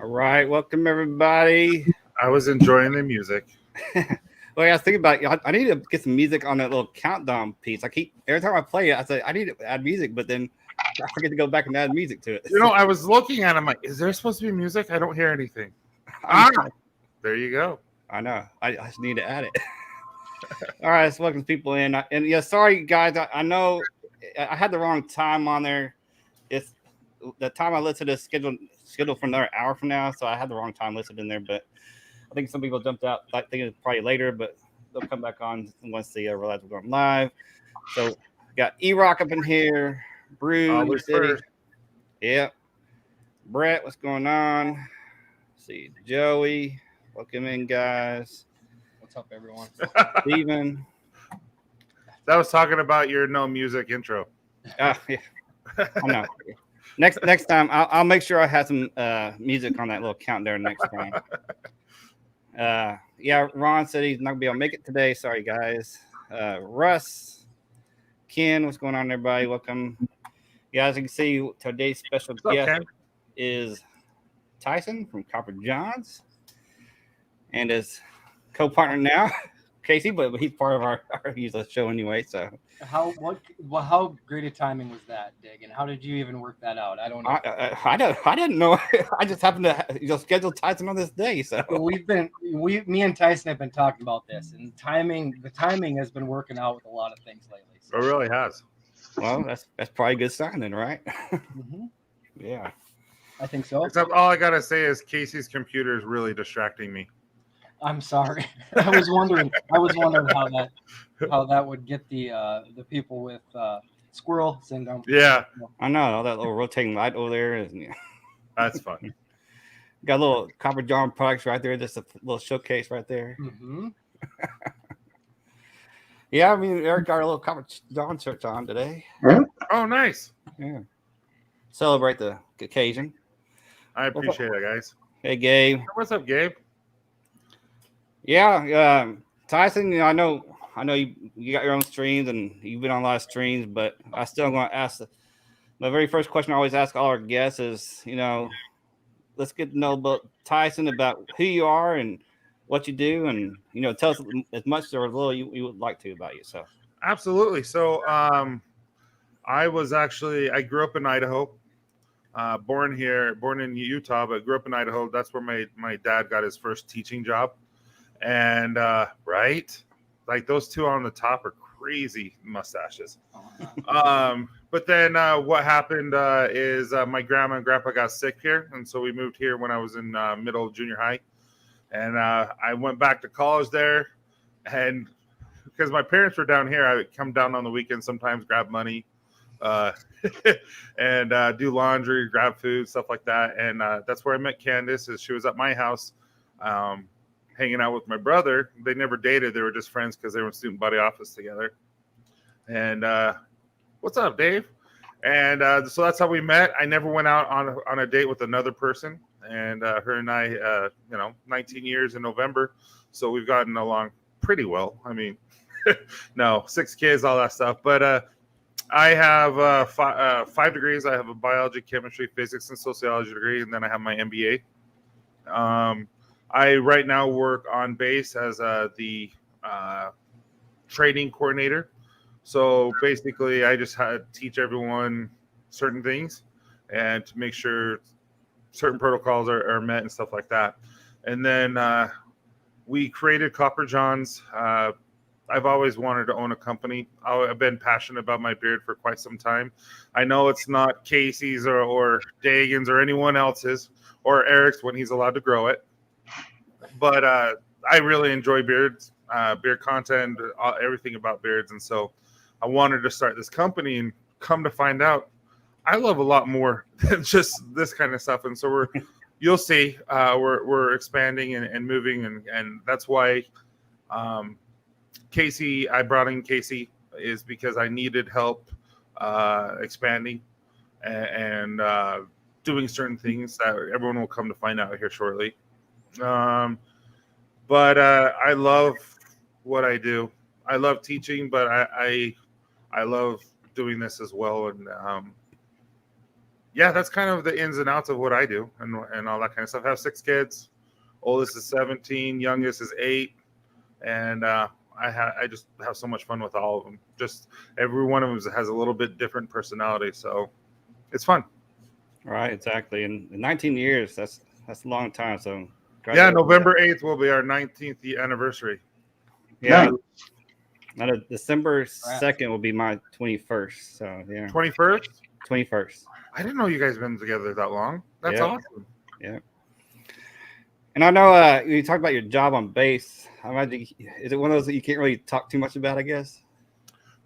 right, welcome everybody. I was enjoying the music. Well, I was thinking about I need to get some music on that little countdown piece. Every time I play it, I say I need to add music, but then I forget to go back and add music to it. I was looking at it, I'm like, is there supposed to be music? I don't hear anything. There you go. I know. I just need to add it. All right, let's welcome people in. And yeah, sorry guys. I know I had the wrong time on there. It's the time I listed is scheduled for another hour from now, so I had the wrong time listed in there. But I think some people jumped out. I think it's probably later, but they'll come back on once they realize we're going live. So got E-Rock up in here, Brew City. Yep. Brett, what's going on? Let's see, Joey, welcome in, guys. What's up, everyone? Steven. That was talking about your no music intro. Yeah. I know. Next time, I'll make sure I have some music on that little count there next time. Yeah, Ron said he's not gonna be able to make it today. Sorry, guys. Russ, Ken, what's going on, everybody? Welcome. Yeah, as you can see, today's special guest is Tyson from Copper Johns, and his co-partner now, Casey, but he's part of our usual show anyway. So how great a timing was that, Dig? And how did you even work that out? I don't know. I didn't know. I just happened to schedule Tyson on this day. So me and Tyson have been talking about this, and the timing has been working out with a lot of things lately. So. It really has. Well, that's probably a good sign then, right? Mm-hmm. Yeah, I think so. Except all I gotta say is Casey's computer is really distracting me. I'm sorry. I was wondering how that would get the people with squirrel syndrome. Yeah, I know all that little rotating light over there is. That's fun. Got a little Copper John products right there, just a little showcase right there. Mm-hmm. Yeah, I mean, Eric got a little Copper John shirt on today. Oh, nice. Yeah. Celebrate the occasion. I appreciate it, guys. Hey, Gabe. What's up, Gabe? Yeah, Tyson. I know you got your own streams and you've been on a lot of streams, but I still going to ask my very first question I always ask all our guests is, let's get to know about Tyson, about who you are and what you do, and tell us as much or as little you would like to about yourself. Absolutely. So, I grew up in Idaho. Born in Utah, but grew up in Idaho. That's where my dad got his first teaching job. And right, like those two on the top are crazy mustaches. But then what happened is my grandma and grandpa got sick here, and so we moved here when I was in middle junior high, and I went back to college there, and because my parents were down here, I would come down on the weekends sometimes, grab money, and do laundry, grab food, stuff like that, and that's where I met Candace. She was at my house. Hanging out with my brother. They never dated. They were just friends because they were in student body office together. And what's up, Dave? And so that's how we met. I never went out on a date with another person. And her and I, 19 years in November. So we've gotten along pretty well. I mean, no, 6 kids, all that stuff. But I have 5 degrees. I have a biology, chemistry, physics, and sociology degree. And then I have my MBA. I right now work on base as the training coordinator. So basically, I just teach everyone certain things and to make sure certain protocols are met and stuff like that. And then we created Copper Johns. I've always wanted to own a company. I've been passionate about my beard for quite some time. I know it's not Casey's or Dagan's or anyone else's or Eric's when he's allowed to grow it. But I really enjoy beards, beard content, everything about beards. And so I wanted to start this company, and come to find out, I love a lot more than just this kind of stuff. And so you'll see, we're expanding and moving. And that's why I brought in Casey is because I needed help expanding and doing certain things that everyone will come to find out here shortly. But I love what I do. I love teaching, but I love doing this as well. And yeah, that's kind of the ins and outs of what I do and all that kind of stuff. I have 6 kids. Oldest is 17, youngest is 8, and I just have so much fun with all of them. Just every one of them has a little bit different personality, so it's fun. Right, exactly. And 19 years, that's a long time. So Yeah, November 8th will be our 19th anniversary. Yeah. Now, December 2nd will be my 21st. So yeah. 21st? 21st. I didn't know you guys been together that long. That's awesome. Yeah. And I know you talked about your job on base. I imagine, is it one of those that you can't really talk too much about, I guess?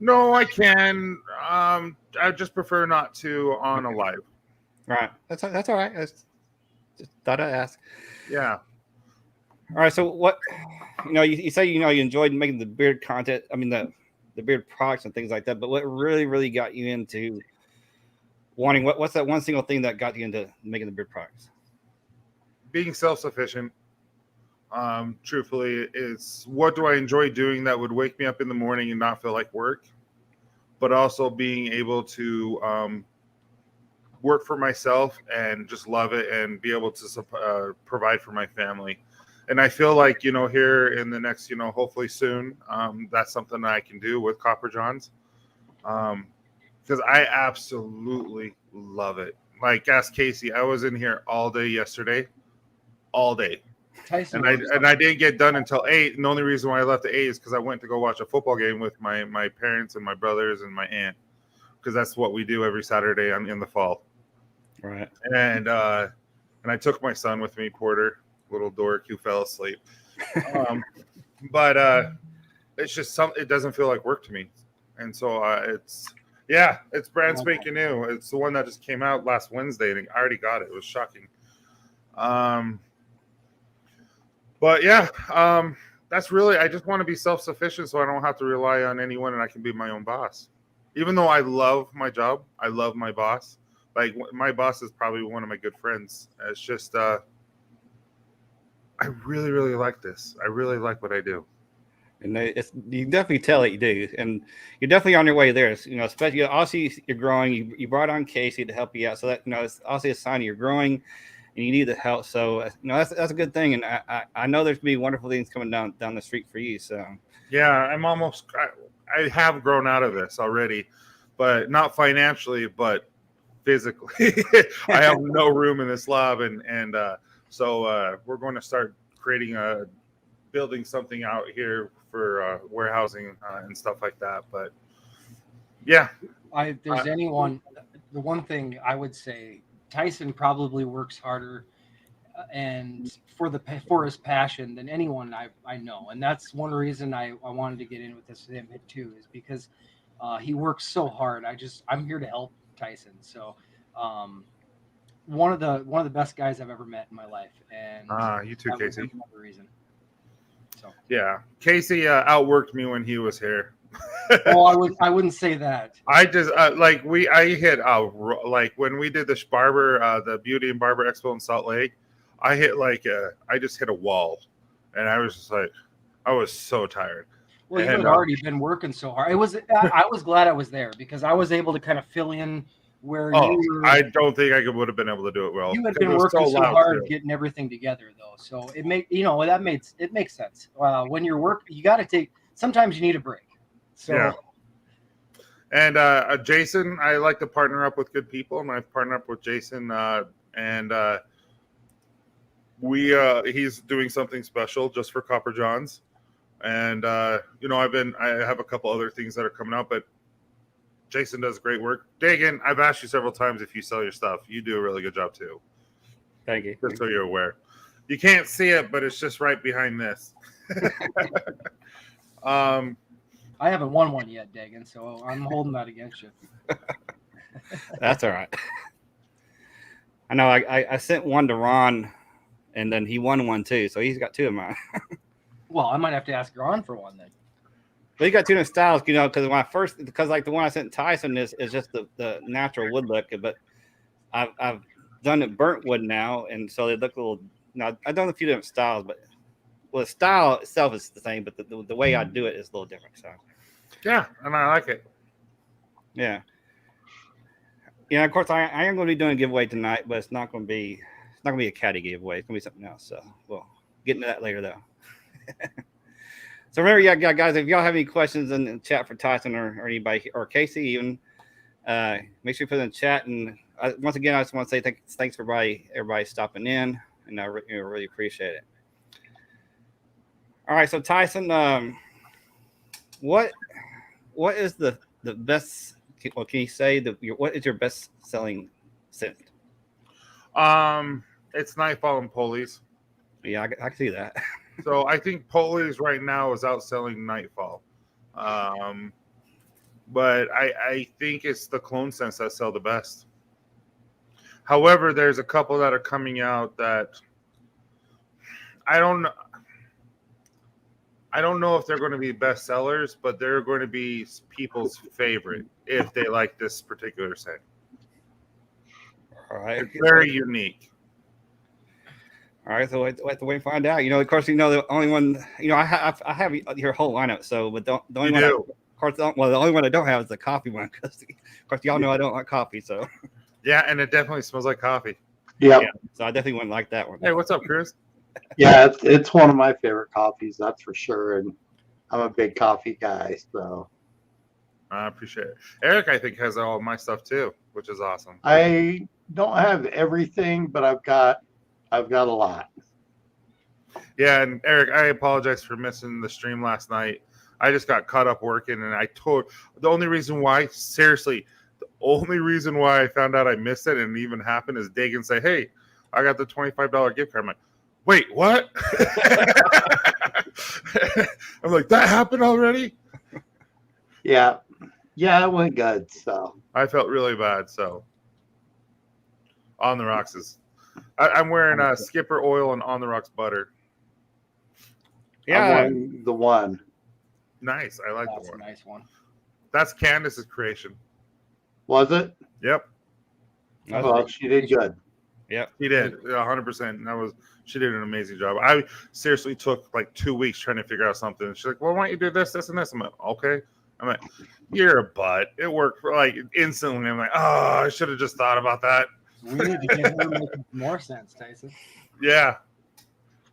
No, I can. I just prefer not to on a live. Right. That's all right. I just thought I'd ask. Yeah. All right. So what, you say, you enjoyed making the beard content. I mean, the beard products and things like that. But what really got you into wanting, what's that one single thing that got you into making the beard products? Being self-sufficient. Truthfully, is what do I enjoy doing that would wake me up in the morning and not feel like work, but also being able to work for myself and just love it and be able to provide for my family. And I feel like, here in the next, hopefully soon, that's something that I can do with Copper Johns. Because I absolutely love it. Like, ask Casey, I was in here all day yesterday, all day. Tyson and I didn't get done until 8. And the only reason why I left at 8 is because I went to go watch a football game with my parents and my brothers and my aunt, because that's what we do every Saturday in the fall. Right. And I took my son with me, Porter, little dork who fell asleep. But it's just it doesn't feel like work to me. And so it's brand spanking new. It's the one that just came out last Wednesday, and I already got it. It was shocking. But yeah, that's really, I just want to be self-sufficient so I don't have to rely on anyone and I can be my own boss. Even though I love my job, I love my boss. Like, my boss is probably one of my good friends. It's just, I really like this. I really like what I do. And you definitely tell it you do. And you're definitely on your way there. Especially, obviously you're growing. You brought on Casey to help you out. So that, it's obviously a sign you're growing and you need the help. So, that's a good thing. And I know there's going to be wonderful things coming down the street for you. So, yeah, I have grown out of this already, but not financially, but physically. I have no room in this lab. And so we're going to start building something out here for warehousing and stuff like that. But yeah, if there's anyone, the one thing I would say, Tyson probably works harder and for his passion than anyone I know. And that's one reason I wanted to get in with this him too, is because he works so hard. I'm here to help Tyson. So one of the best guys I've ever met in my life. And you too, Casey. Another reason. So yeah, Casey outworked me when he was here. Oh, I wouldn't say that. I just I hit like when we did the the Beauty and Barber Expo in Salt Lake, I just hit a wall, and I was just like, I was so tired. Well, you had already been working so hard. I was glad I was there because I was able to kind of fill in where you were. I don't think I would have been able to do it well. You had been working so hard getting everything together, though, so it makes sense. When you're working, you got to take. Sometimes you need a break. So. Yeah. And Jason, I like to partner up with good people, and I've partnered up with Jason, and he's doing something special just for Copper Johns, and I have a couple other things that are coming out, but Jason does great work. Dagan, I've asked you several times if you sell your stuff. You do a really good job too. Thank you. Just so you're aware. You can't see it, but it's just right behind this. I haven't won one yet, Dagan, so I'm holding that against you. That's all right. I know I sent one to Ron, and then he won one too, so he's got 2 of mine. Well, I might have to ask Ron for one then. But he got 2 different styles, because like the one I sent Tyson is just the natural wood look, but I've done it burnt wood now, and so they look a little. Now I've done a few different styles, but the style itself is the same, but the way I do it is a little different. So yeah, and I like it. Yeah. Yeah, of course I am going to be doing a giveaway tonight, but it's not going to be a caddy giveaway. It's going to be something else. So we'll get into that later though. So remember, yeah, guys, if y'all have any questions in the chat for Tyson or anybody or Casey even, make sure you put it in the chat. And once again, I just want to say thanks for everybody stopping in, and I really appreciate it. All right, so Tyson, what is the best? Well, can you say what is your best selling synth? It's Nightfall and Pulleys. Yeah, I can see that. So I think Pulleys right now is outselling Nightfall. But I think it's the clone scents that sell the best. However, there's a couple that are coming out that I don't know if they're going to be best sellers, but they're going to be people's favorite if they like this particular scent. All right, it's very unique. All right, so we have to wait and find out. Of course, the only one. I have your whole lineup. So, but the only one. Of course, the only one I don't have is the coffee one. Because, of course, y'all know I don't like coffee. So. Yeah, and it definitely smells like coffee. Yep. Yeah. So I definitely wouldn't like that one. Hey, what's up, Chris? Yeah, it's one of my favorite coffees, that's for sure. And I'm a big coffee guy, so. I appreciate it. Eric, I think, has all of my stuff too, which is awesome. I don't have everything, but I've got a lot. Yeah, and Eric, I apologize for missing the stream last night. I just got caught up working, and the only reason why I found out I missed it and it even happened is Dagan say, "Hey, I got the $25 gift card." I'm like, "Wait, what?" I'm like, "That happened already?" Yeah, it went good. So I felt really bad. So On the Rocks is. I'm wearing Skipper oil and On the Rocks butter. Yeah, the one. Nice. I like That's the one. a nice one. That's Candace's creation. Was it? Yep. Well, she did good. Yep. She did 100%. She did an amazing job. I seriously took like 2 weeks trying to figure out something. She's like, "Well, why don't you do this, this, and this?" I'm like, "Okay." I'm like, "You're a butt." It worked for like instantly. I'm like, "Oh, I should have just thought about that." We need to get her making more sense, Tyson. Yeah,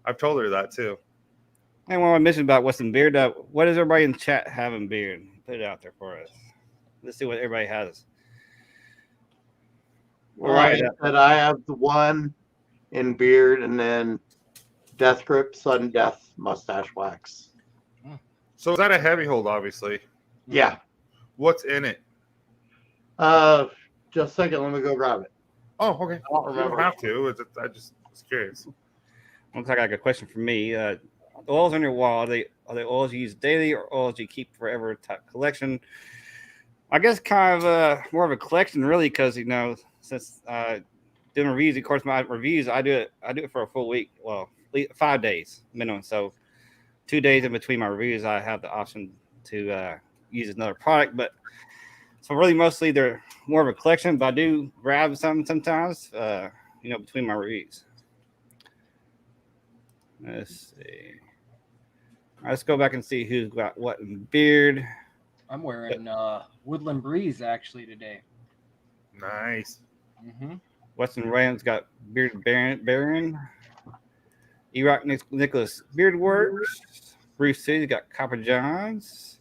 I've told her that too. And one I mentioned about what's in beard. What does everybody in chat have in beard? Put it out there for us. Let's see what everybody has. Well, I have the one in beard, and then Death Grip Sudden Death Mustache Wax. So is that a heavy hold? Obviously. Yeah. What's in it? Just a second. Let me go grab it. Oh, okay. I don't remember. You don't have to. I just was curious. Looks like I got a question for me. The oils on your wall, are they oils you use daily or oils you keep forever type collection? I guess kind of more of a collection, really, because since doing reviews, of course, my reviews I do it for a full week. Well, 5 days minimum. So 2 days in between my reviews, I have the option to use another product. But so really, mostly they're more of a collection. But I do grab some sometimes, between my reviews. Let's see. Let's go back and see who's got what in beard. I'm wearing Woodland Breeze actually today. Nice. Mm-hmm. Weston Williams got Beard Baron. E-Rock Nicholas Beard Works. Bruce City's got Copper Johns.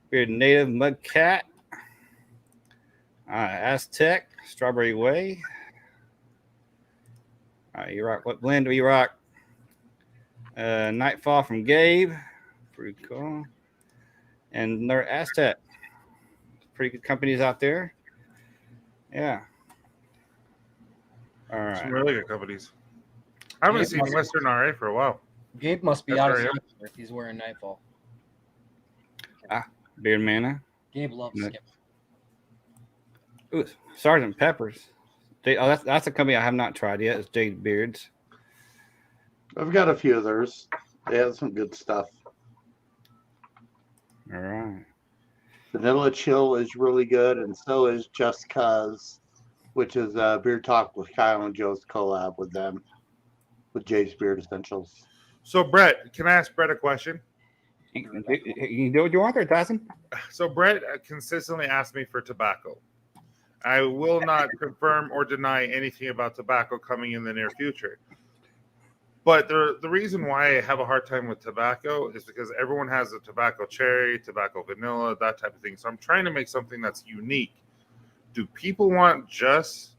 Beard Native Mud Cat. Aztec Strawberry Way. E-Rock, what blend do E-Rock? Nightfall from Gabe. Pretty cool. And another Aztec. Pretty good companies out there. Yeah. All right. Some really good companies. I haven't seen Western RA for a while. Gabe must be out of Skipper if he's wearing Nightfall. Beard Mana. Gabe loves Skipper. Ooh, Sergeant Peppers. That's a company I have not tried yet. It's Jade Beards. I've got a few of theirs. They have some good stuff. All right. Vanilla Chill is really good, and so is Just Cuz, which is Beard Talk with Kyle and Joe's collab with them, with Jay's Beard Essentials. So, Brett, can I ask Brett a question? You can do what you want there, Tyson. So, Brett consistently asks me for tobacco. I will not confirm or deny anything about tobacco coming in the near future. But the reason why I have a hard time with tobacco is because everyone has a tobacco cherry, tobacco vanilla, that type of thing. So I'm trying to make something that's unique. Do people want just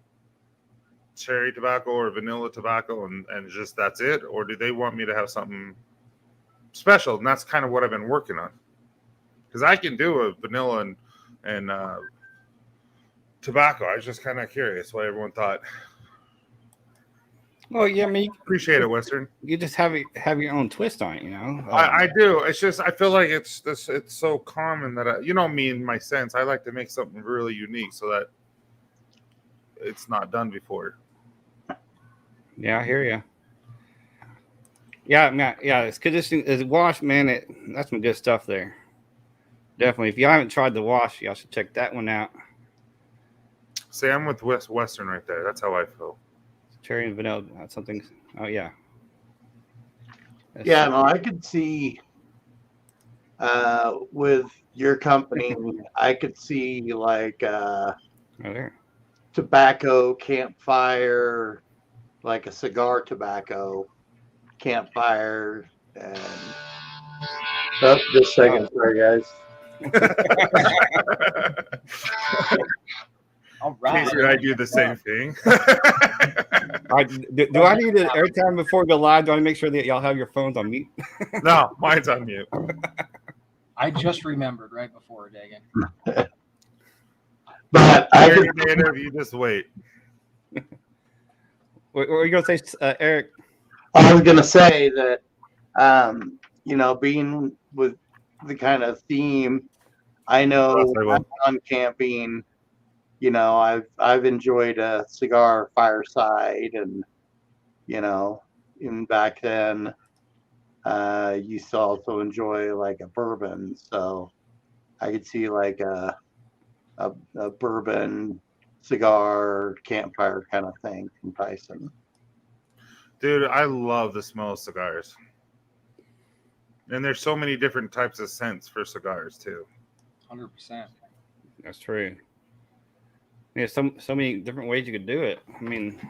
cherry tobacco or vanilla tobacco and just that's it? Or do they want me to have something special? And that's kind of what I've been working on. Because I can do a vanilla and tobacco. I was just kind of curious what everyone thought. Well, yeah, I mean, Appreciate it, Western. you just have your own twist on it, you know. I do. It's just I feel like it's so common that you know me in my sense. I like to make something really unique so that it's not done before. Yeah, I hear you. Yeah, man, yeah. It's conditioning. It's wash, man. That's some good stuff there. Definitely. If you haven't tried the wash, y'all should check that one out. See, I'm with Western right there. That's how I feel. Cherry and vanilla. That's something. Oh yeah. Yeah, no, I could see with your company, I could see like Oh, there. tobacco campfire, like a cigar tobacco campfire, and just a second, sorry guys. All right. Casey and I do the same thing. All right, do I need to every time before we go live? Do I make sure that y'all have your phones on mute? No, mine's on mute. I just remembered right before, Dagan. But I During could, the interview, just wait. What were you gonna say, Eric? I was gonna say that you know, being with the kind of theme, I know Yes, I will. I've gone camping. You know, I've enjoyed a cigar fireside, and you know, even back then, used to also enjoy like a bourbon. So I could see like a bourbon cigar campfire kind of thing from Tyson. Dude, I love the smell of cigars. And there's so many different types of scents for cigars too. 100%. That's true. Yeah, so many different ways you could do it. I mean,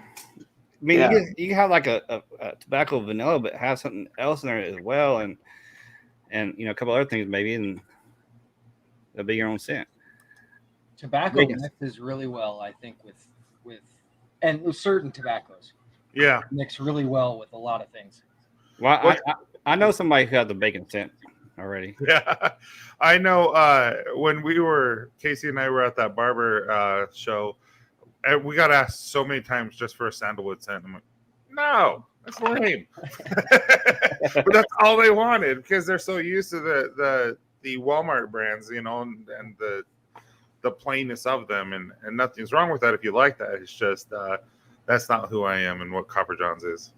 Yeah. you can have like a tobacco vanilla, but have something else in there as well, and you know, a couple other things maybe, and it'll be your own scent. Tobacco Vegas. mixes really well, I think, with and with certain tobaccos Yeah. mix really well with a lot of things. Well, I know somebody who has the bacon scent already. Yeah. I know when Casey and I were at that barber show, and we got asked so many times just for a sandalwood scent. I'm like, no, that's lame. But that's all they wanted because they're so used to the Walmart brands, you know, and the plainness of them, and nothing's wrong with that if you like that. It's just that's not who I am and what Copper John's is.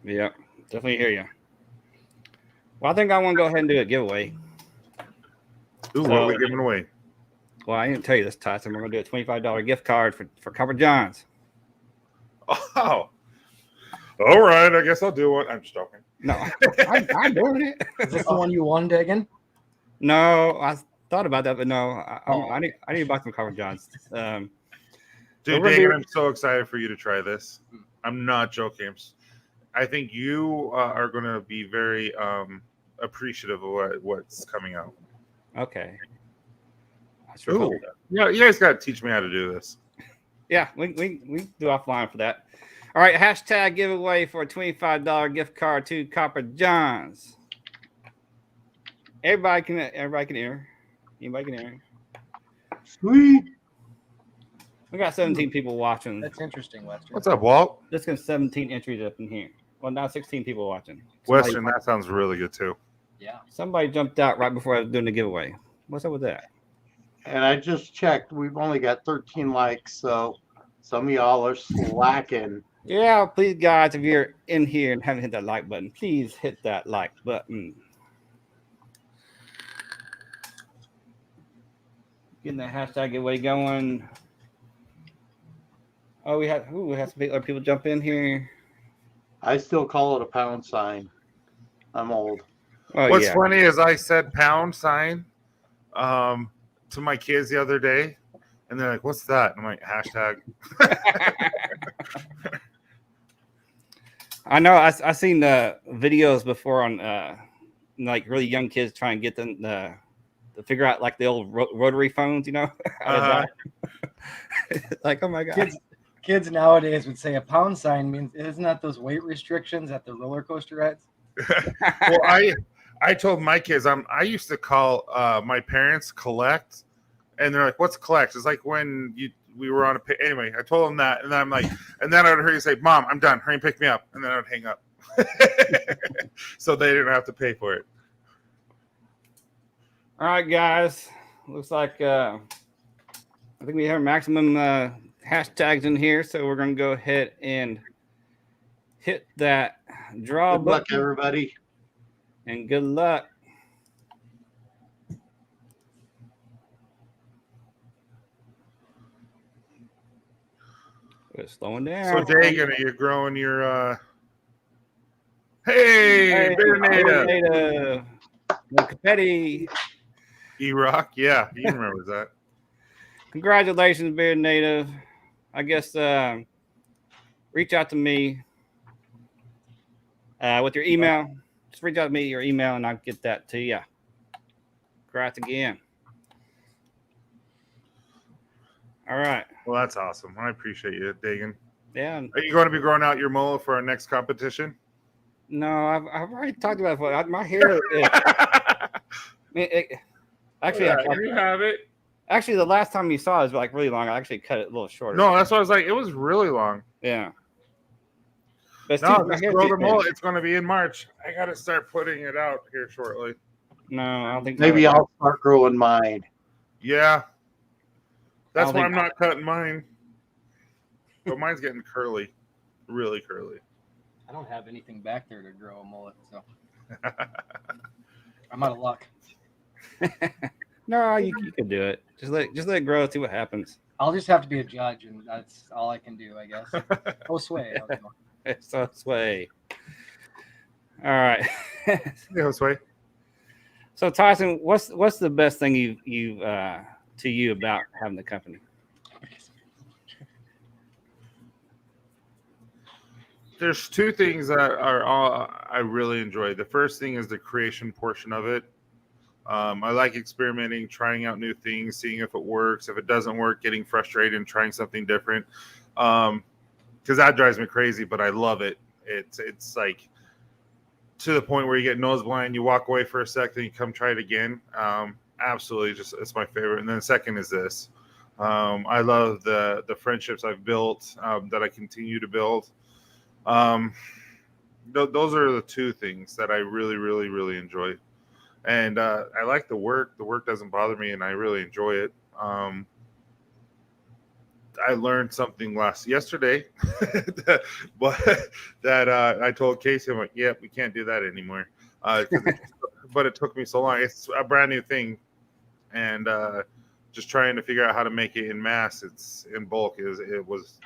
Yeah, definitely hear you. Well, I think I want to go ahead and do a giveaway. Ooh, what are we giving away? Well, I didn't tell you this, Tyson. We're going to do a $25 gift card for Copper John's. Oh, all right. I guess I'll do one. I'm just joking. No, I'm doing it. Is this the one you won, Dagan? No, I thought about that, but no, I need to buy some Copper John's. Dude, we're Dagan, gonna I'm so excited for you to try this. I'm not joking. I think you are going to be very appreciative of what's coming out. Okay. Ooh. Yeah, you guys got to teach me how to do this. Yeah, we do offline for that. All right, hashtag giveaway for a $25 gift card to Copper John's. Everybody can enter. Anybody can enter. Sweet. We got 17 people watching. That's interesting, Western. What's up, Walt? Let's get 17 entries up in here. Well, now 16 people watching. Western, that sounds really good too. Yeah. Somebody jumped out right before I was doing the giveaway. What's up with that? And I just checked. We've only got 13 likes, so some of y'all are slacking. Yeah, please, guys, if you're in here and haven't hit that like button, please hit that like button. Getting that hashtag giveaway going. Oh, we have some other people jump in here. I still call it a pound sign. I'm old. Oh, What's yeah. funny is I said pound sign to my kids the other day, And they're like, "What's that?" And I'm like, "Hashtag." I know. I seen the videos before on like really young kids trying to get them to figure out like the old rotary phones, you know? Like, oh my god. Kids nowadays would say a pound sign means, isn't that those weight restrictions at the roller coaster rides? Well, I told my kids I used to call my parents collect, and they're like, "What's collect?" It's like when we were on a anyway. I told them that, and then I'm like, and then I would hear you say, "Mom, I'm done. Hurry and pick me up," and then I would hang up, so they didn't have to pay for it. All right, guys. Looks like I think we have maximum hashtags in here, so we're gonna go ahead and hit that draw Good luck, button. everybody. And good luck. We're slowing down. So, Dagan, are you growing your? Hey, Beard Native. No confetti. E-Rock, yeah, he remembers that. Congratulations, Beard Native. I guess reach out to me with your email. Just reach out to me your email, and I'll get that to you. Congrats again. All right. Well, that's awesome. I appreciate you, Dagan. Yeah. Are you going to be growing out your mullet for our next competition? No, I've already talked about it before. My hair is. Actually, you have it. Actually, the last time you saw it was like really long. I actually cut it a little shorter. No, that's what I was like. It was really long. Yeah. But no, just grow the mullet. It's going to be in March. I got to start putting it out here shortly. No, I don't think. Maybe I'll start growing mine. Yeah. That's why I'm not cutting mine. But mine's getting curly, really curly. I don't have anything back there to grow a mullet, so I'm out of luck. No, you can do it. Just let it grow. See what happens. I'll just have to be a judge, and that's all I can do, I guess. Oh, sway. So sway. All right. Yeah, sway. So Tyson, what's the best thing you to you about having the company? There's two things that are all I really enjoy. The first thing is the creation portion of it. I like experimenting, trying out new things, seeing if it works. If it doesn't work, getting frustrated and trying something different. Because that drives me crazy, but I love it. It's like to the point where you get nose blind, you walk away for a second, you come try it again. Absolutely, just it's my favorite. And then the second is this. I love the friendships I've built that I continue to build. Those are the two things that I really, really, really enjoy. And I like the work. The work doesn't bother me, and I really enjoy it. I learned something yesterday, that I told Casey, I'm like, "Yeah, we can't do that anymore." But it took me so long. It's a brand new thing, and just trying to figure out how to make it in mass. It's in bulk. It was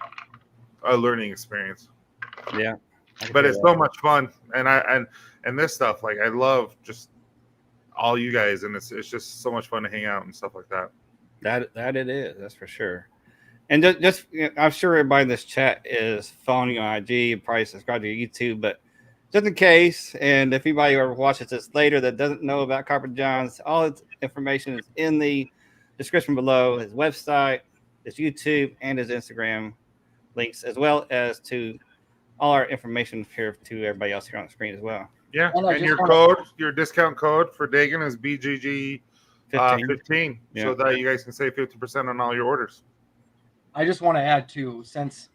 a learning experience. Yeah, but it's so much fun, and this stuff, like I love just all you guys, and it's just so much fun to hang out and stuff like that. That it is, that's for sure. And just I'm sure everybody in this chat is following you on IG and probably subscribe to your YouTube, but just in case, and if anybody ever watches this later that doesn't know about Carpet John's, all its information is in the description below. His website, his YouTube, and his Instagram links, as well as to all our information here to everybody else here on the screen as well. Yeah, and your discount code for Dagan is BGG 15, yeah. So that you guys can save 50% on all your orders. I just want to add too, since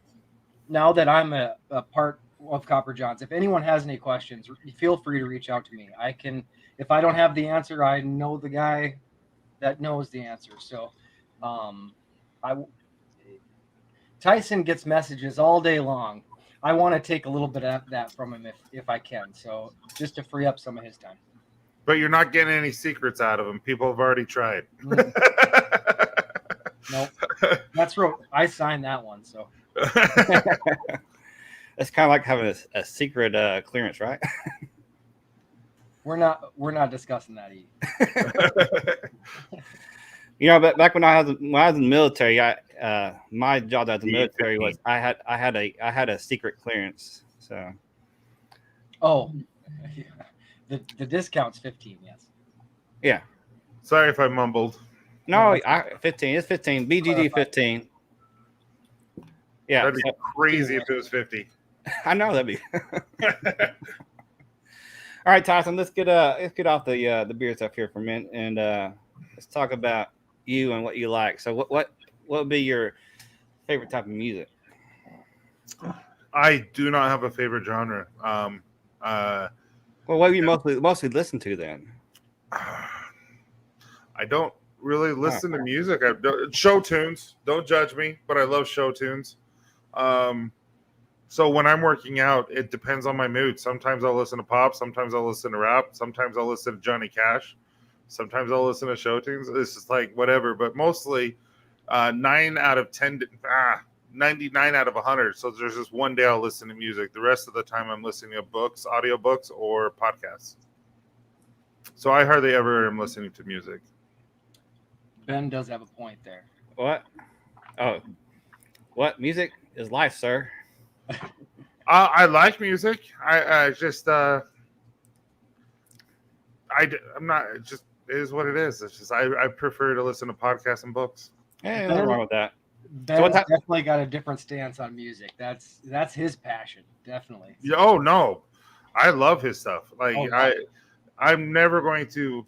now that I'm a part of Copper John's, if anyone has any questions, feel free to reach out to me. I can, if I don't have the answer, I know the guy that knows the answer. So, Tyson gets messages all day long. I want to take a little bit of that from him if I can. So just to free up some of his time. But you're not getting any secrets out of him. People have already tried. Nope. That's right. I signed that one. So it's kind of like having a secret clearance, right? We're not discussing that either. You know, but back when I was in the military, my job as the military was I had a secret clearance. So Oh, the discount's 15. Yes. yeah, Sorry if I mumbled. no, 15. It's 15. BGG 15. Yeah, That'd be crazy if it was 50. I know that'd be. All right, Tyson, let's get off the beer stuff here for a minute, and let's talk about you and what you like. So, what would be your favorite type of music? I do not have a favorite genre. Well, what do you mostly listen to then? I don't really listen to music. Show tunes. Don't judge me, but I love show tunes. So when I'm working out, it depends on my mood. Sometimes I'll listen to pop. Sometimes I'll listen to rap. Sometimes I'll listen to Johnny Cash. Sometimes I'll listen to show tunes. It's just like whatever. But mostly 9 out of 10, 99 out of 100. So there's just one day I'll listen to music. The rest of the time I'm listening to books, audiobooks, or podcasts. So I hardly ever am listening to music. Ben does have a point there. What? Oh, what? Music is life, sir. I like music. I just I'm not. It just is what it is. It's just I prefer to listen to podcasts and books. Yeah, nothing wrong with that. Ben's definitely got a different stance on music. That's his passion, definitely. Oh no, I love his stuff. Like wow. I'm never going to.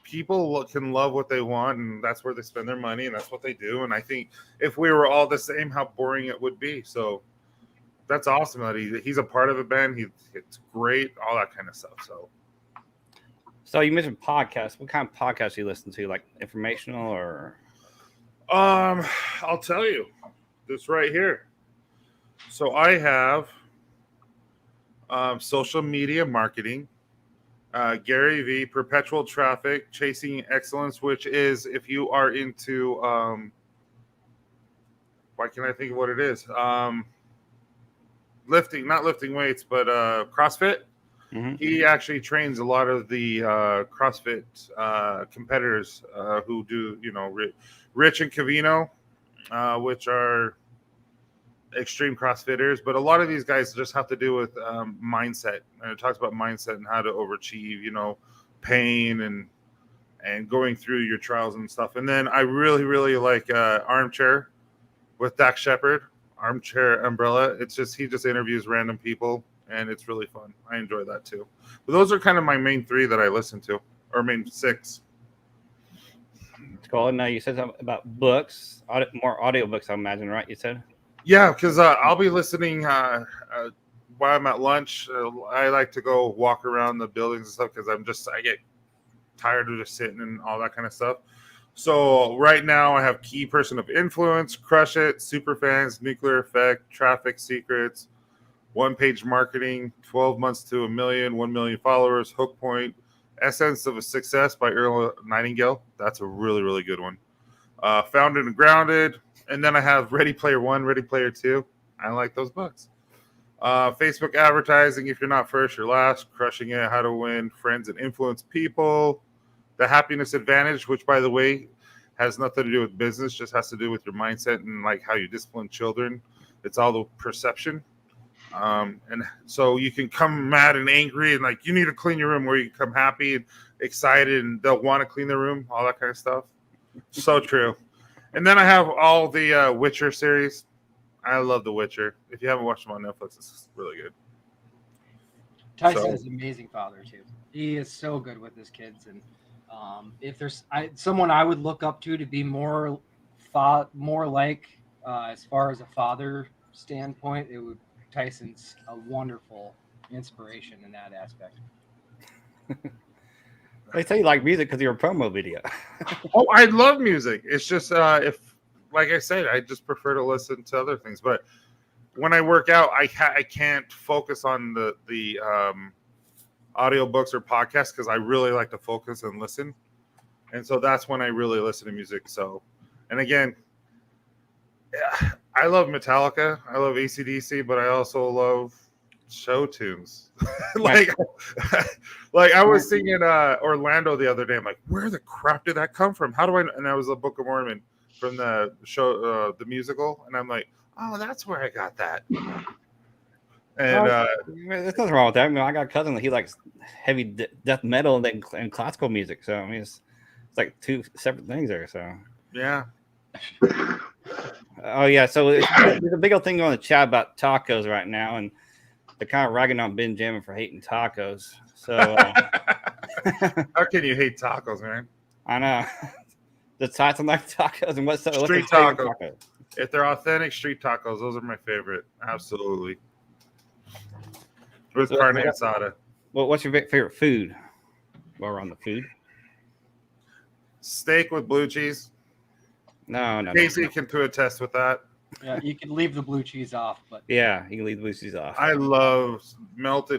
People can love what they want, and that's where they spend their money, and that's what they do. And I think if we were all the same, how boring it would be. So that's awesome that he's a part of the band. It's great, all that kind of stuff. So you mentioned podcasts. What kind of podcasts do you listen to? Like informational or? I'll tell you this right here. So I have social media marketing. Gary V, Perpetual Traffic, Chasing Excellence, which is if you are into why can't I think of what it is? Lifting, not lifting weights, but CrossFit. Mm-hmm. He actually trains a lot of the CrossFit competitors who do, Rich and Cavino, which are extreme CrossFitters, but a lot of these guys just have to do with mindset, and it talks about mindset and how to overachieve, pain and going through your trials and stuff. And then I really, really like Armchair with Dak Shepard, Armchair Umbrella. It's just he just interviews random people, and it's really fun. I enjoy that too. But those are kind of my main 3 that I listen to, or main 6. Cool. Now you said something about books, more audiobooks, I imagine, right? You said. Yeah, because I'll be listening while I'm at lunch. I like to go walk around the buildings and stuff because I get tired of just sitting and all that kind of stuff. So right now I have Key Person of Influence, Crush It, Superfans, Nuclear Effect, Traffic Secrets, One Page Marketing, 12 Months to a Million, 1 Million Followers, Hook Point, Essence of a Success by Earl Nightingale. That's a really, really good one. Founded and Grounded. And then I have Ready Player One, Ready Player Two. I like those books. Facebook advertising, if you're not first, you're last. Crushing It, How to Win Friends and Influence People. The Happiness Advantage, which, by the way, has nothing to do with business, just has to do with your mindset and like how you discipline children. It's all the perception. And so you can come mad and angry and like you need to clean your room, where you can come happy and excited and they'll want to clean their room, all that kind of stuff. So true. And then I have all the Witcher series. I love The Witcher. If you haven't watched them on Netflix, it's really good. Tyson is an amazing father too. He is so good with his kids, and if there's someone I would look up to be more like as far as a father standpoint, it would Tyson's a wonderful inspiration in that aspect. They say you like music because you're a promo video. Oh, I love music. It's just if, like I said, I just prefer to listen to other things. But when I work out, I can't focus on the audiobooks or podcasts because I really like to focus and listen. And so that's when I really listen to music. So, and again, I love Metallica. I love AC/DC, but I also love show tunes. like I was singing Orlando the other day. I'm like, where the crap did that come from? How do I know? And that was a Book of Mormon from the show, the musical. And I'm like, oh, that's where I got that. And there's nothing wrong with that. I mean, I got a cousin that he likes heavy death metal and classical music. So I mean, it's like two separate things there. So yeah. Oh yeah. So there's a big old thing on the chat about tacos right now, and they're kind of ragging on Ben Jamin for hating tacos. So how can you hate tacos, man? I know. The Tyson like tacos, and what's street tacos? If they're authentic street tacos, those are my favorite. Absolutely. With carne asada. Well, what's your favorite food? While we're on the food, steak with blue cheese. No. Casey can attest with that. Yeah, you can leave the blue cheese off, but yeah, you can leave the blue cheese off. I love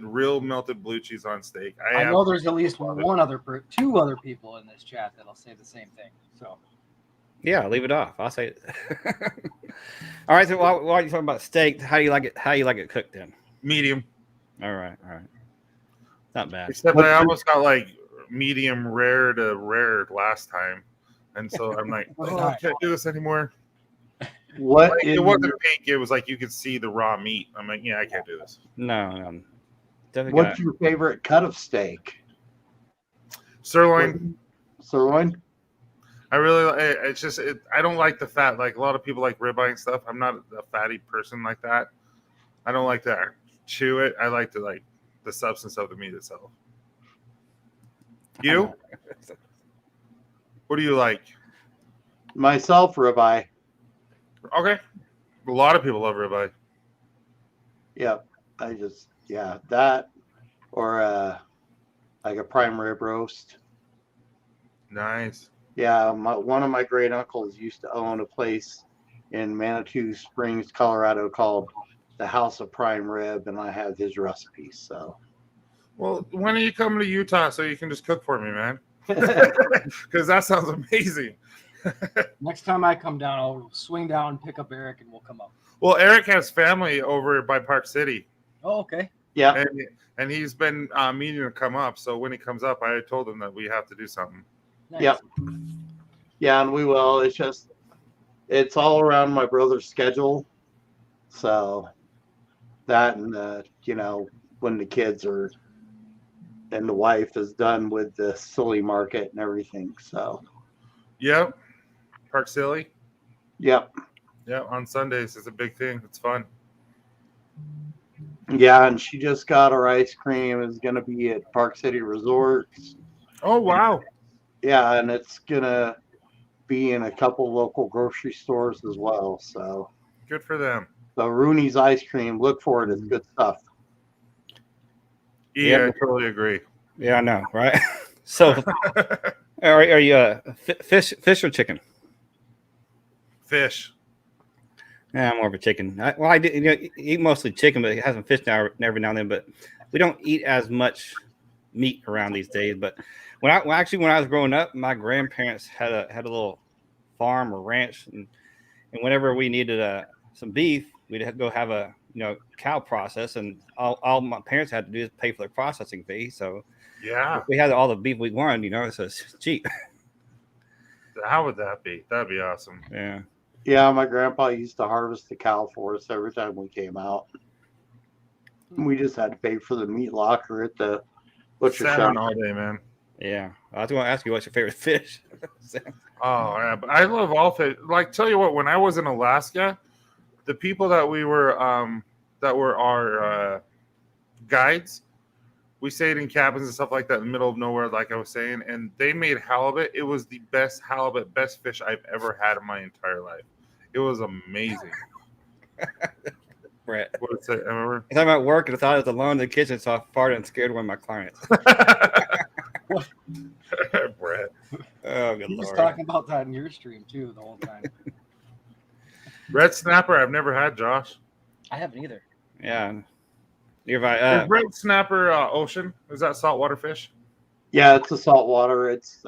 real melted blue cheese on steak. I know there's at least two other people in this chat that'll say the same thing. So yeah, leave it off. I'll say it. All right. So while you're talking about steak, how do you like it? How you like it cooked then? Medium. All right. Not bad. Except I almost got like medium rare to rare last time, and so I'm like, oh, I can't do this anymore. What? Like, it wasn't pink. It was like you could see the raw meat. I'm like, yeah, I can't do this. No. What's your favorite cut of steak? Sirloin. Sirloin. I really. It's just. I don't like the fat. Like a lot of people like ribeye and stuff. I'm not a fatty person like that. I don't like to chew it. I like to like the substance of the meat itself. You? What do you like? Myself, ribeye. Okay. A lot of people love ribeye. Yeah, that or like a prime rib roast. Nice. Yeah, one of my great uncles used to own a place in Manitou Springs, Colorado called the House of Prime Rib, and I have his recipes. So, well, when are you coming to Utah so you can just cook for me, man? Because that sounds amazing. Next time I come down, I'll swing down, pick up Eric, and we'll come up. Well, Eric has family over by Park City. Oh, okay. Yeah. And he's been meaning to come up. So when he comes up, I told him that we have to do something. Nice. Yep. Yeah, and we will. It's all around my brother's schedule. So that and when the kids are and the wife is done with the silly market and everything. So yep. Park Silly. Yep. Yeah, on Sundays is a big thing. It's fun. Yeah, and she just got her ice cream. It's gonna be at Park City Resorts. Oh wow. Yeah, and it's gonna be in a couple local grocery stores as well. So good for them. So Rooney's ice cream, look for it. It's good stuff. Yeah, I totally agree. Yeah, I know, right? So, are you fish or chicken? Fish. Yeah, I'm more of a chicken. I eat mostly chicken, but have some fish now every now and then. But we don't eat as much meat around these days. But when I was growing up, my grandparents had a little farm or ranch, and whenever we needed some beef, we'd have to go have a cow process, and all my parents had to do is pay for the processing fee. So yeah, we had all the beef we wanted, so it's cheap. How would that be? That'd be awesome. Yeah. Yeah, my grandpa used to harvest the cow for us every time we came out. We just had to pay for the meat locker at the butcher shop all day, man. Yeah, I was going to ask you what's your favorite fish. Oh, yeah, but I love all fish. Like, tell you what, when I was in Alaska, the people that we were that were our guides, we stayed in cabins and stuff like that in the middle of nowhere, like I was saying, and they made halibut. It was the best halibut, best fish I've ever had in my entire life. It was amazing. Brett. What's it? Remember? I'm talking about work, and I thought I was alone in the kitchen, so I farted and scared one of my clients. Brett. Oh, good He was Lord. talking about that in your stream too the whole time. Red snapper, I've never had, Josh. I haven't either. Yeah. Nearby. Is red snapper ocean? Is that saltwater fish? Yeah, it's a saltwater. It's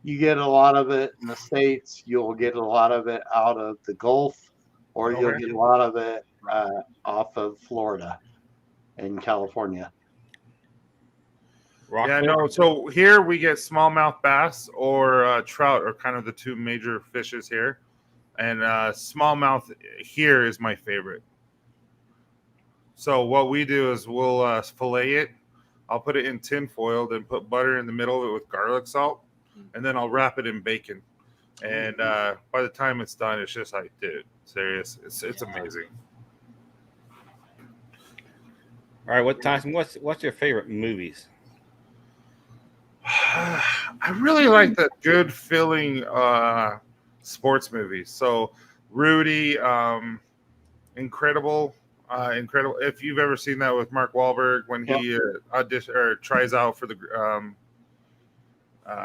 you get a lot of it in the States. You'll get a lot of it out of the Gulf, or you'll get a lot of it off of Florida. in California. Yeah, Rockport? no. So here we get smallmouth bass or trout are kind of the two major fishes here, and smallmouth here is my favorite. So what we do is we'll fillet it. I'll put it in tin foil, then put butter in the middle of it with garlic salt, and then I'll wrap it in bacon. And by the time it's done, it's just like, dude, serious, it's amazing. All right, Tyson? What's your favorite movies? I really like the good feeling sports movies. So Rudy, Incredible. If you've ever seen that with Mark Wahlberg when he audition or tries out for the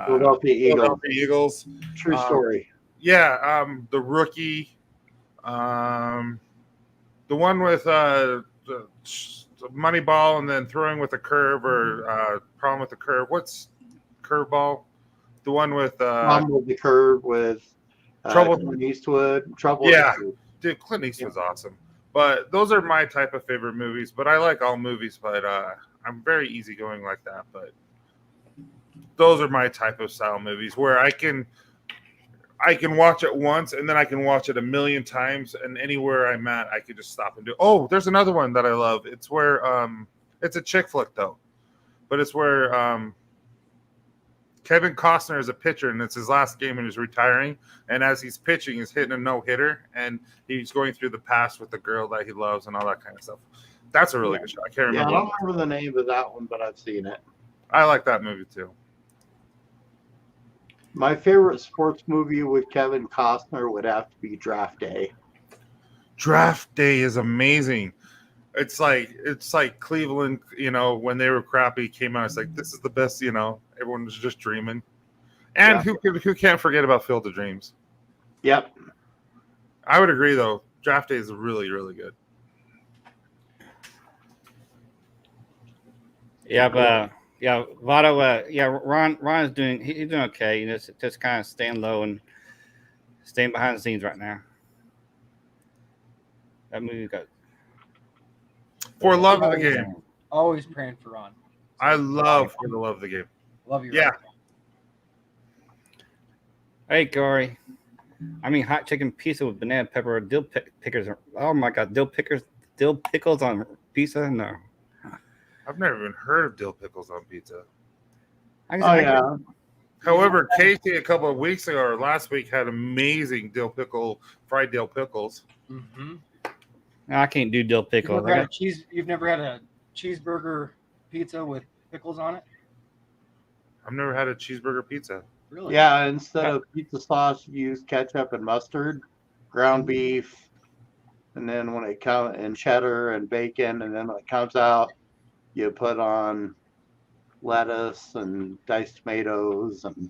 Philadelphia Eagles. True story. The Rookie, the one with the Moneyball and then throwing with a curve or problem with the curve. What's Curveball? The one with Problem with the Curve with Trouble. Clint Eastwood. Trouble. Yeah. With the Curve. Dude, Clint Eastwood's awesome. But those are my type of favorite movies. But I like all movies, but I'm very easygoing like that. But those are my type of style movies where I can watch it once and then I can watch it a million times, and anywhere I'm at, I could just stop and do. Oh, there's another one that I love. It's where it's a chick flick though, but it's where Kevin Costner is a pitcher, and it's his last game and he's retiring. And as he's pitching, he's hitting a no-hitter, and he's going through the past with the girl that he loves and all that kind of stuff. That's a really good show. I can't remember. I don't remember the name of that one, but I've seen it. I like that movie too. My favorite sports movie with Kevin Costner would have to be Draft Day. Draft Day is amazing. It's like Cleveland, when they were crappy, came out. It's like, this is the best, everyone was just dreaming. And who can't forget about Field of Dreams? Yep. I would agree, though. Draft Day is really, really good. Yeah, but Votto, Ron is doing he's doing okay. Just kind of staying low and staying behind the scenes right now. That movie got For love of the game. Always praying for Ron. I love For the Love of the Game. Love you. Yeah. Ron. Hey, Corey. I mean, hot chicken pizza with banana pepper, dill pickers. Oh my God, dill pickles on pizza? No. I've never even heard of dill pickles on pizza. Oh, However, Casey a couple of weeks ago or last week had amazing fried dill pickles. Mm-hmm. No, I can't do dill pickles. You've never had a cheeseburger pizza with pickles on it? I've never had a cheeseburger pizza. Really? yeah. Instead of pizza sauce, you use ketchup and mustard, ground beef, and then when it comes and cheddar and bacon, and then when it comes out, you put on lettuce and diced tomatoes and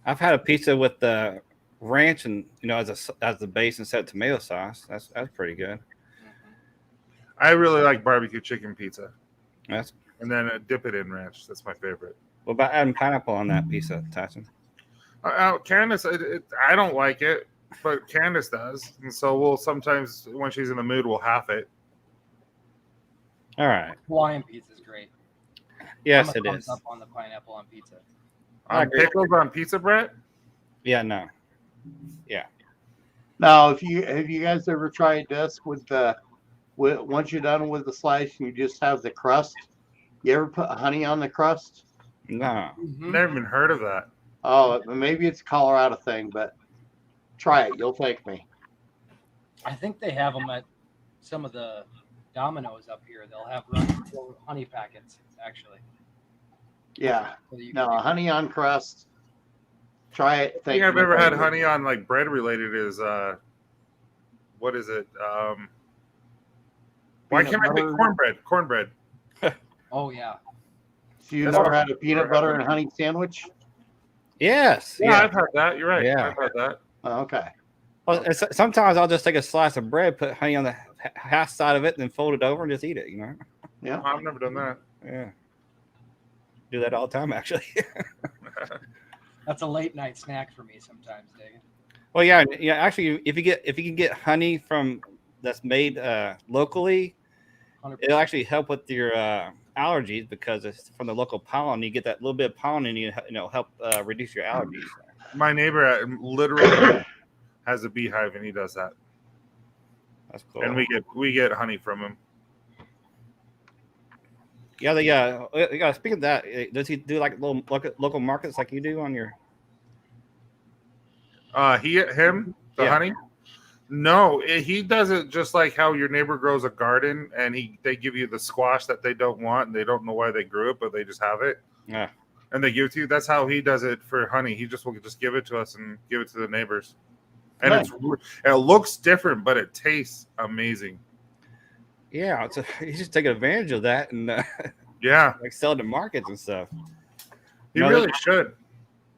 I've had a pizza with the ranch and as the base instead of tomato sauce. That's pretty good. I really like barbecue chicken pizza. That's And then dip it in ranch. That's my favorite. what about adding pineapple on that pizza, Tyson? Candace, I don't like it, but Candace does. And so we'll sometimes, when she's in the mood, we'll half it. All right. Hawaiian pizza is great. Yes, I'm a it thumbs is. up on the pineapple on pizza. I agree. Pickles on pizza, Brett? Yeah, no. Yeah. now have you guys ever tried this once you're done with the slice and you just have the crust? You ever put honey on the crust? No. Mm-hmm. Never even heard of that. Oh, maybe it's a Colorado thing, but try it. You'll thank me. I think they have them at some of the Domino's up here. They'll have honey packets, actually. Yeah. So you No, can do- honey on crust. Try it. I think I've ever had honey on like bread related is what is it? Why Peanut can't I butter. think cornbread? Oh, yeah. So you've That's never what- had a peanut butter and honey sandwich? Yes. Yeah, Yeah. I've had that. You're right. Yeah. I've had that. Oh, okay. Well, sometimes I'll just take a slice of bread, put honey on the half side of it, and then fold it over and just eat it. Yeah. I've never done that. Yeah. Do that all the time, actually. That's a late night snack for me sometimes, Dagan. Well, yeah. Actually, if you can get honey from that's made locally, 100%. it'll actually help with your allergies because it's from the local pollen. You get that little bit of pollen, and you know help reduce your allergies. My neighbor literally has a beehive, and he does that. That's cool. And we get honey from him. Yeah, speaking of that, does he do like little local markets like you do on your? The honey. No, he does it just like how your neighbor grows a garden, and they give you the squash that they don't want, and they don't know why they grew it, but they just have it. Yeah. And they give it to you. That's how he does it for honey. He will just give it to us and give it to the neighbors. And it looks different, but it tastes amazing. Yeah, he's just taking advantage of that and yeah, like selling to markets and stuff. He really should.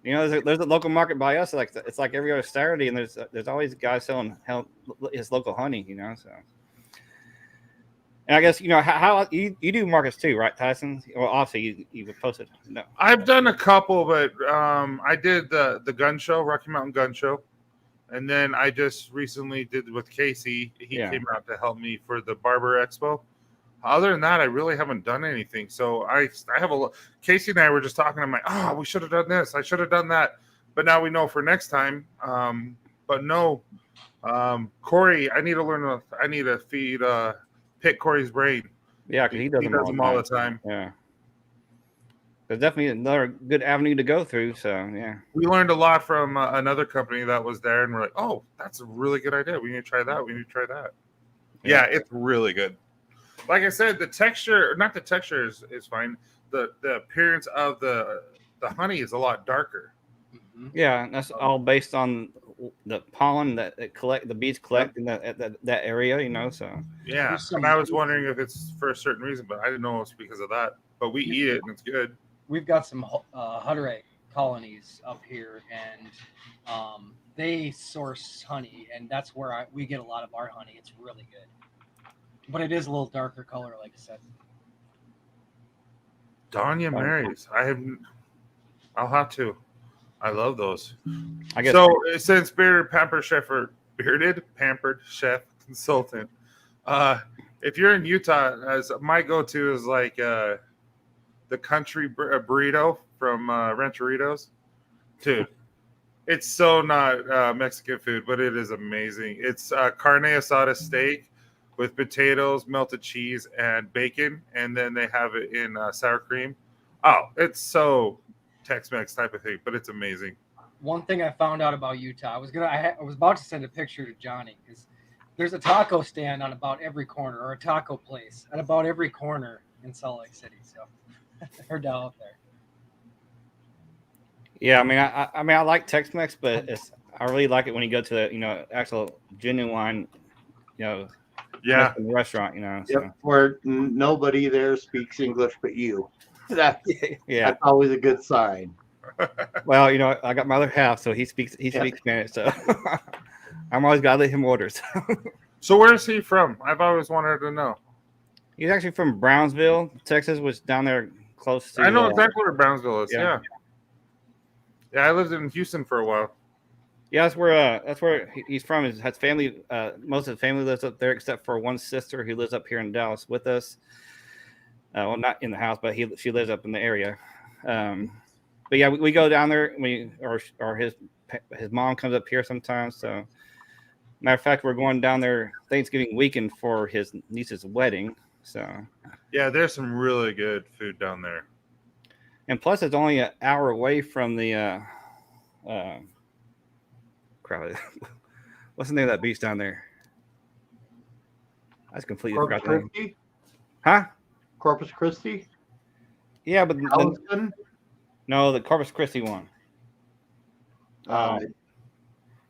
You know, there's a local market by us. Like it's like every other Saturday, and there's always guys selling his local honey. You know, so. And I guess you know how you do markets too, right, Tyson? Well, obviously you posted. No, I've done a couple, but I did the gun show, Rocky Mountain Gun Show, and then I just recently did with Casey. He came out to help me for the Barber Expo. Other than that, I really haven't done anything. So I have Casey and I were just talking. I'm like, oh, we should have done this. I should have done that. But now we know for next time. But no, Corey, I need to pick Corey's brain. Yeah, because he does them all the time. Yeah. There's definitely another good avenue to go through. So, yeah. We learned a lot from another company that was there, and we're like, oh, that's a really good idea. We need to try that. We need to try that. Yeah, it's really good. Like I said, the texture is fine. The appearance of the honey is a lot darker. Yeah, that's all based on the pollen that the bees collect in that area, you know. So yeah, and I was wondering if it's for a certain reason, but I didn't know it was because of that. But we eat it and it's good. We've got some Hutterite colonies up here, and they source honey, and that's where we get a lot of our honey. It's really good. But it is a little darker color, like I said. Danya Marys. I'll have to. I love those. I guess so. Since bearded pampered chef consultant, if you're in Utah, as my go-to is like the country burrito from Rancheritos, dude. It's so not Mexican food, but it is amazing. It's carne asada steak with potatoes, melted cheese, and bacon, and then they have it in sour cream. Oh, it's so Tex-Mex type of thing, but it's amazing. One thing I found out about Utah, I was about to send a picture to Johnny because there's a taco stand on about every corner, or a taco place at about every corner in Salt Lake City. So they're down up there. Yeah, I mean, I like Tex-Mex, but I really like it when you go to the actual genuine, restaurant, so. Where nobody there speaks English but you. That's always a good sign. Well, I got my other half, so he speaks Spanish, so I'm always gotta let him order. So where is he from? I've always wanted to know. He's actually from Brownsville, Texas, which down there close to. I know exactly where Brownsville is. Yeah, I lived in Houston for a while. Yeah, that's where he's from. His family, most of the family lives up there, except for one sister who lives up here in Dallas with us. Well, not in the house, but she lives up in the area. But yeah, we go down there. Or his mom comes up here sometimes. So, matter of fact, we're going down there Thanksgiving weekend for his niece's wedding. So, yeah, there's some really good food down there. And plus, it's only an hour away from the crowd. What's the name of that beach down there? I just completely forgot the name. Huh? Corpus Christi? Yeah, but no, the Corpus Christi one.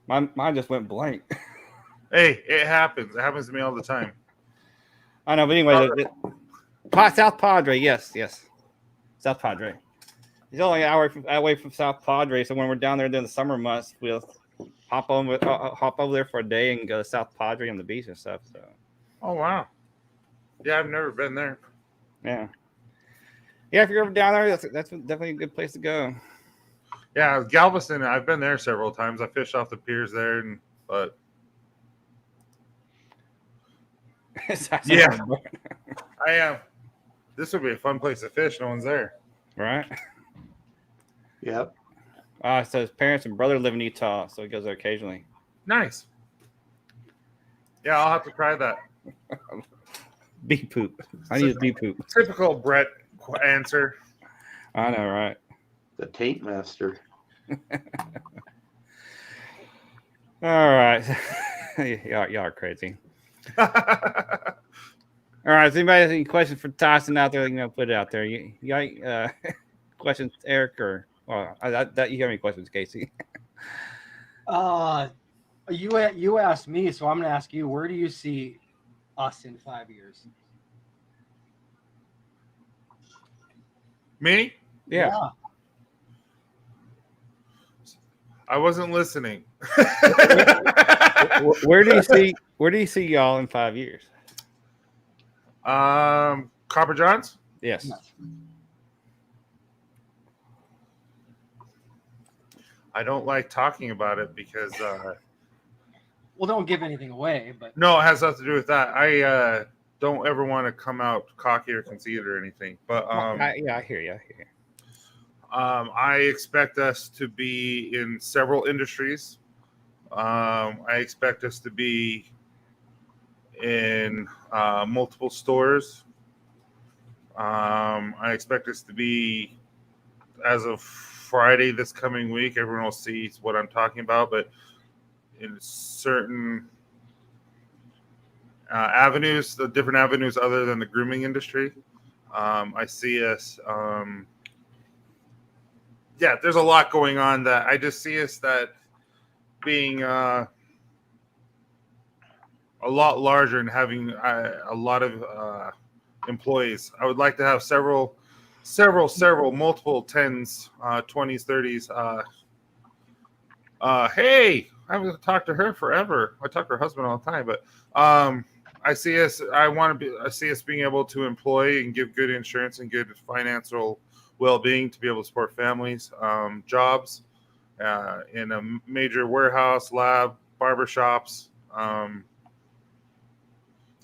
Mine just went blank. Hey, it happens. It happens to me all the time. I know, but anyway, South Padre, yes, South Padre. It's only an hour away from South Padre, so when we're down there during the summer months, we'll hop over there for a day and go to South Padre on the beach and stuff. So. Oh wow! Yeah, I've never been there. Yeah. If you're ever down there, that's definitely a good place to go. Yeah, Galveston. I've been there several times. I fished off the piers there, but Yeah. I am. This would be a fun place to fish. No one's there. Right. Yep. So his parents and brother live in Utah, so he goes there occasionally. Nice. Yeah, I'll have to try that. Bee poop. I need bee poop. Typical Brett answer. I know, right? The tape master. All right. y'all are crazy. All right. Does anybody have any questions for Tyson out there? Put it out there. You got questions, Eric, or well, that you have any questions, Casey? You asked me, so I'm going to ask you. Where do you see us in 5 years? Me? Yeah. I wasn't listening. Where do you see y'all in 5 years? Copper Johns? Yes. I don't like talking about it because well, don't give anything away, but no, it has nothing to do with that. I don't ever want to come out cocky or conceited or anything. But I hear you. I expect us to be in several industries. I expect us to be in multiple stores. I expect us to be, as of Friday this coming week, everyone will see what I'm talking about, but in certain avenues, the different avenues other than the grooming industry, I see us. There's a lot going on that I just see us that being a lot larger and having a lot of employees. I would like to have several, multiple 10s, 20s, 30s. Hey, I haven't talked to her forever. I talk to her husband all the time, but I see us being able to employ and give good insurance and good financial well-being to be able to support families, jobs in a major warehouse, lab, barbershops,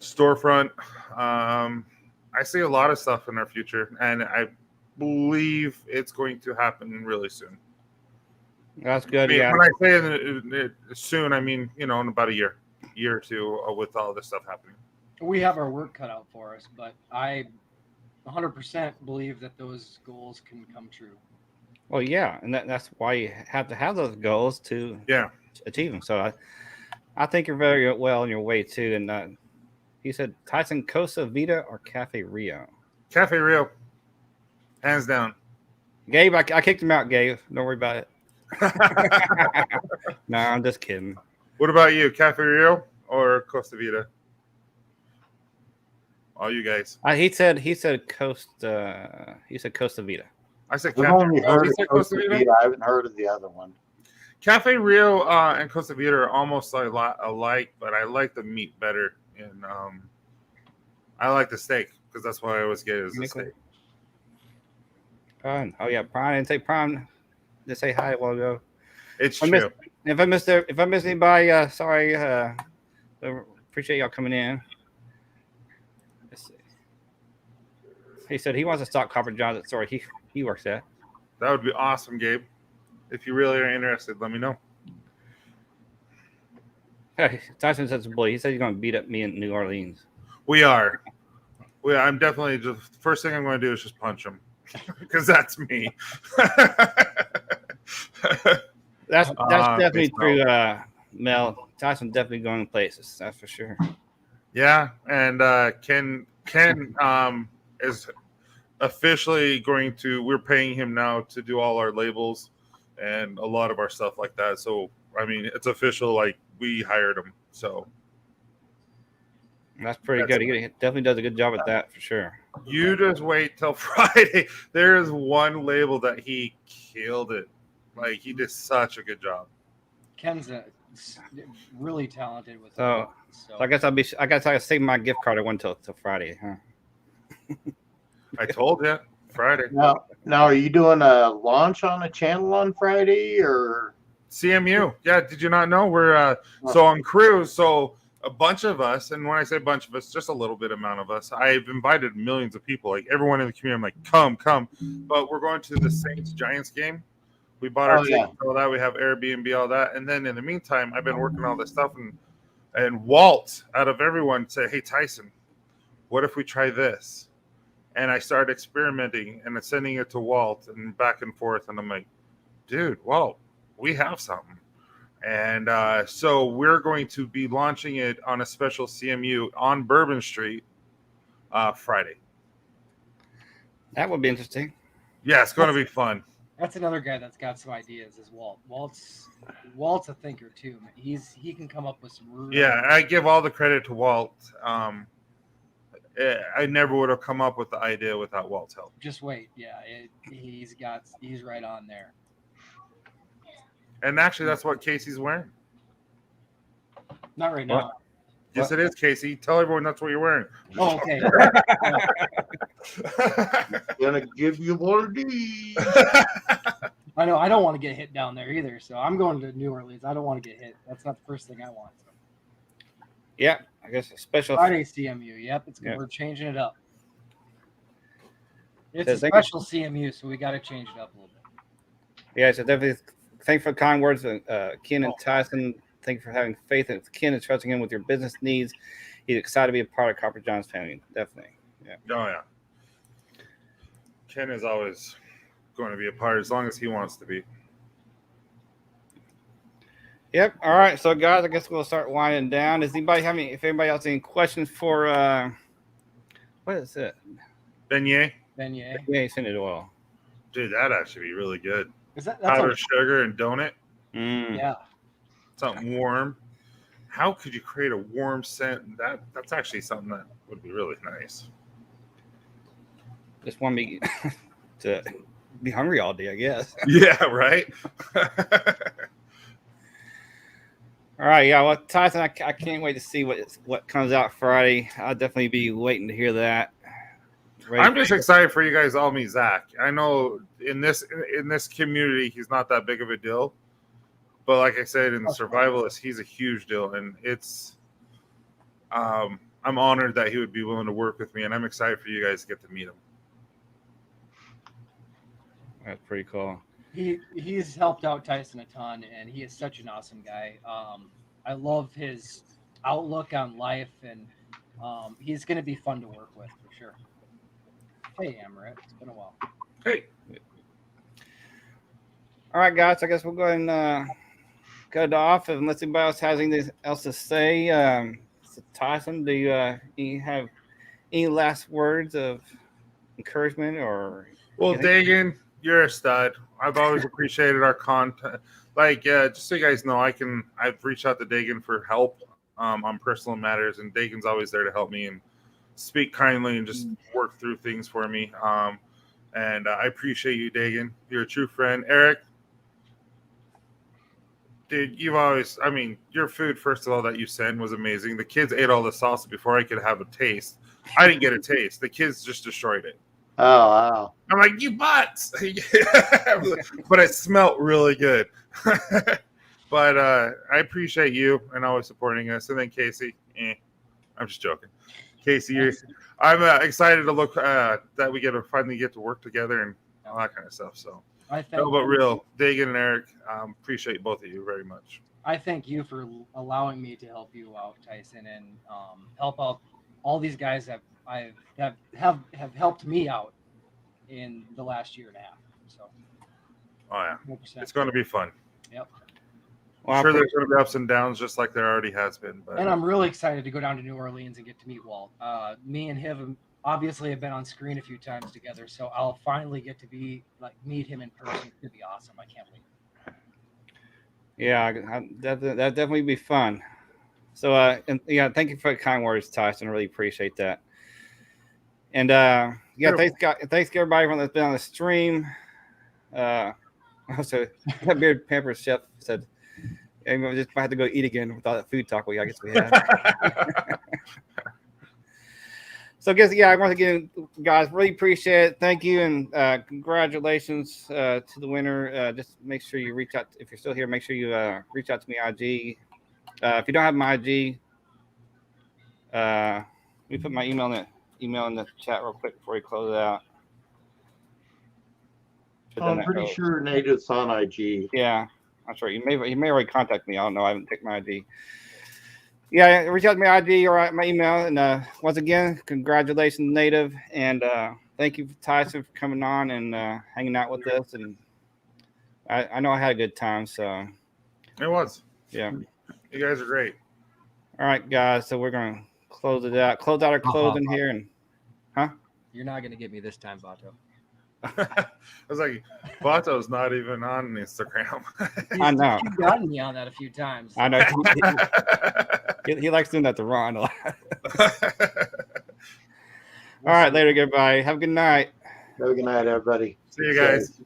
storefront. I see a lot of stuff in our future, and I believe it's going to happen really soon. That's good. When I say soon, I mean, in about a year or two with all this stuff happening. We have our work cut out for us, but I 100% believe that those goals can come true. Well, yeah, and that's why you have to have those goals to achieve them. So I think you're very well on your way too. And he said Tyson Costa Vida or Cafe Rio? Cafe Rio, hands down. Gabe, I kicked him out, Gabe. Don't worry about it. No, I'm just kidding. What about you, Cafe Rio or Costa Vida? All you guys. He said Costa. He said Costa Vida. I said I've only heard of Costa Vida. I haven't heard of the other one. Cafe Rio and Costa Vida are almost alike, but I like the meat better, and I like the steak because that's why I always get it as a steak. Oh yeah, Prime. I didn't say Prime. Just say hi a while ago. It's true. If I missed anybody, sorry. Appreciate y'all coming in. Let's see. He said he wants to stock Copper John's at store he works at. That would be awesome, Gabe. If you really are interested, let me know. Hey, Tyson says bully. He said he's going to beat up me in New Orleans. We are. I'm definitely the first thing I'm going to do is just punch him because that's me. That's definitely true, Mel. Tyson definitely going places. That's for sure. Yeah, and Ken is officially going to. We're paying him now to do all our labels and a lot of our stuff like that. So I mean, it's official. Like we hired him. So that's pretty good. He definitely does a good job at that for sure. You just wait till Friday. There is one label that he killed it. Like he did such a good job. Ken's really talented with so I guess I'll save my gift card. I went till Friday, huh? I told you Friday. Now, are you doing a launch on a channel on Friday or CMU? Yeah, did you not know we're so on cruise? So a bunch of us, and when I say bunch of us, just a little bit amount of us. I've invited millions of people, like everyone in the community. I'm like, come. But we're going to the Saints Giants game. We bought our tickets, all that. We have Airbnb, all that. And then in the meantime, I've been working on all this stuff. And Walt, out of everyone, said, hey, Tyson, what if we try this? And I started experimenting and sending it to Walt and back and forth. And I'm like, dude, Walt, we have something. And so we're going to be launching it on a special CMU on Bourbon Street Friday. That would be interesting. Yeah, it's going to be fun. That's another guy that's got some ideas, is Walt. Walt's a thinker too. He can come up with some really... Yeah, I give all the credit to Walt. I never would have come up with the idea without Walt's help. Just wait. Yeah, he's right on there. And actually, that's what Casey's wearing. Not right now. Yes, it is, Casey. Tell everyone that's what you're wearing. Oh, okay. Gonna give you one of these. I know. I don't want to get hit down there either. So I'm going to New Orleans. I don't want to get hit. That's not the first thing I want. So. Yeah, I guess a special Friday CMU. Yep, we're changing it up. It's a special CMU, so we got to change it up a little bit. Yeah, so definitely thanks for the kind words, Ken and Tyson. Thank you for having faith in Ken and trusting him with your business needs. He's excited to be a part of Copper John's family. Definitely. Yeah. Oh, yeah. Ken is always going to be a part as long as he wants to be. Yep. All right. So, guys, I guess we'll start winding down. Does anybody have if anybody else any questions for, what is it? Beignet? Beignet Scented oil. Dude, that'd actually be really good. Is that powdered sugar and donut? Yeah. Something warm. How could you create a warm scent? That's actually something that would be really nice. Just want me to be hungry all day, I guess. Yeah, right. All right, yeah. Well, Tyson, I can't wait to see what comes out Friday. I'll definitely be waiting to hear that. I'm just excited for you guys to all meet Zach. I know in this community he's not that big of a deal, but like I said, in the survivalist, he's a huge deal, and it's I'm honored that he would be willing to work with me, and I'm excited for you guys to get to meet him. That's pretty cool. He's helped out Tyson a ton, and he is such an awesome guy. I love his outlook on life, and he's going to be fun to work with for sure. Hey, Amaret, it's been a while. Hey. All right, guys. I guess we'll go ahead and cut it off unless anybody else has anything else to say. So Tyson, do you have any last words of encouragement or? Well, Dagan, you're a stud. I've always appreciated our content. Like, just so you guys know, I've reached out to Dagan for help on personal matters, and Dagan's always there to help me and speak kindly and just work through things for me. And I appreciate you, Dagan. You're a true friend. Eric, dude, your food, first of all, that you sent was amazing. The kids ate all the salsa before I could have a taste. I didn't get a taste. The kids just destroyed it. Oh, wow. I'm like, you butts. But it smelled really good. But I appreciate you and always supporting us. And then Casey, I'm just joking. Casey, I'm excited to look that we finally get to work together and all that kind of stuff. So, but real, Dagan and Eric, appreciate both of you very much. I thank you for allowing me to help you out, Tyson, and help out all these guys that have helped me out in the last year and a half. So, oh yeah, 100%. It's going to be fun. Yep. Well, I'm sure there's going to be ups and downs, just like there already has been. But and I'm really excited to go down to New Orleans and get to meet Walt. Me and him obviously have been on screen a few times together, so I'll finally get to meet him in person. It's gonna be awesome. I can't wait. Yeah, that definitely be fun. So, and yeah, thank you for the kind words, Tyson. I really appreciate that. And thanks everybody that's been on the stream. Also, Beard Pampers Chef said, "I just have to go eat again with all that food talk. I guess we had." So, I guess once again, guys, really appreciate it. Thank you, and congratulations to the winner. Just make sure you reach out if you're still here. Make sure you reach out to me IG. If you don't have my IG, Let me put my email in the chat real quick before we close it out. I'm pretty sure Native's on IG. Yeah, that's right. You may already contact me. I don't know. I haven't taken my ID. Yeah, reach out to my ID or my email. And once again, congratulations, Native, and thank you, Tyson, for coming on and hanging out with us. And I know I had a good time. So It was. yeah, You guys are great. all right, guys. So we're gonna close it out. Close out our closing here, and You're not gonna get me this time, Vato. I was like, Vato's not even on Instagram. I know. You've gotten me on that a few times. I know he likes doing that to Ron a lot. All right, later, goodbye. Have a good night. Have a good night, everybody. See you guys.